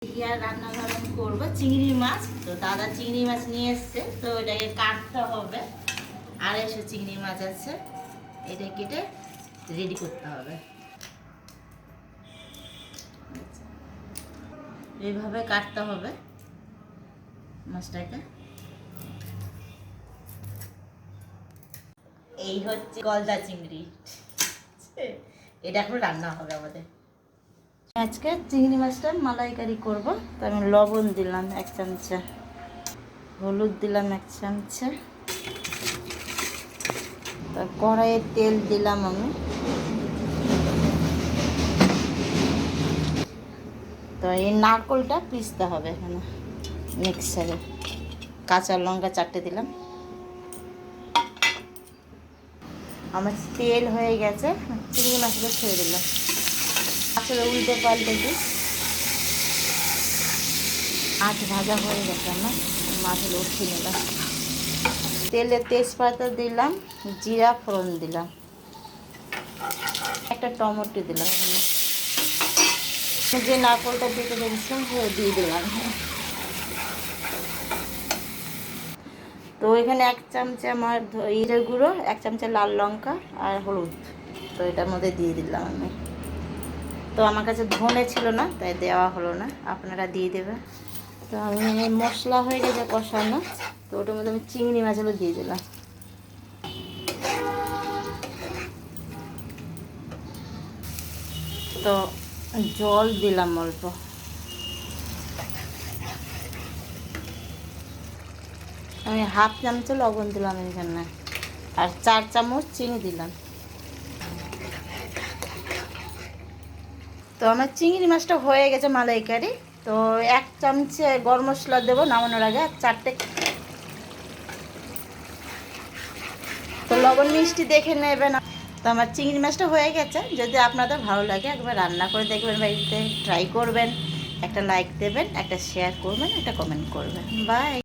আর রান্নাঘর আমি করবো চিংড়ি মাছ। তো দাদা চিংড়ি মাছ নিয়ে এসছে, তো এটাকে কাটতে হবে। আর এসে চিংড়ি মাছ আছে, এটা কেটে রেডি করতে হবে। এইভাবে কাটতে হবে মাছটাকে। এই হচ্ছে গলদা চিংড়ি, এটা এখন রান্না হবে আমাদের। আজকে চিংড়ি মাছটা মালাইকারি করব। তো আমি লবণ দিলাম 1 চামচা, হলুদ দিলাম 1 চামচা, তো কড়াইয়ে তেল দিলাম আমি। তো এই নারকোলটা পিষতে হবে এখানে মিক্সারে। কাঁচা লঙ্কা 4টে দিলাম। আমার তেল হয়ে গেছে, চিংড়ি মাছটা ছেড়ে দিলাম। আসলে উল্টে পাল্টে দিই। মাছ ভাজা হয়ে গেছে আমার, মাছগুলো উঠিয়ে নিলাম। তেলে তেজপাতা দিলাম, জিরা ফোড়ন দিলাম, একটা টমেটো দিলাম। এখানে যে নারকোলটা দিতে দিয়েছিলাম দিয়ে দিলাম। তো এখানে 1 চামচা আমার জিরের গুঁড়ো, 1 চামচা লাল লঙ্কা আর হলুদ, তো এটার মধ্যে দিয়ে দিলাম আমি। তো আমার কাছে ধনে ছিল না, তাই দেওয়া হলো না, আপনারা দিয়ে দেবেন। তো আমি মশলা হয়ে গেছে কষানো, তো ওটার মধ্যে আমি চিংড়ি মাছগুলো দিয়ে দিলাম। তো জল দিলাম অল্প, আমি 1/2 চামচ লবণ দিলাম এখানে, আর 4 চামচ চিনি দিলাম। তো আমার চিংড়ি মাছটা হয়ে গেছে মালাইকারি। তো 1 চামচে গরম মশলা দেবো নামানোর আগে, 4টে। তো লবণ মিষ্টি দেখে নেবেন। তো আমার চিংড়ি মাছটা হয়ে গেছে। যদি আপনাদের ভালো লাগে একবার রান্না করে দেখবেন, বাড়িতে ট্রাই করবেন, একটা লাইক দেবেন, একটা শেয়ার করবেন, একটা কমেন্ট করবেন। বাই।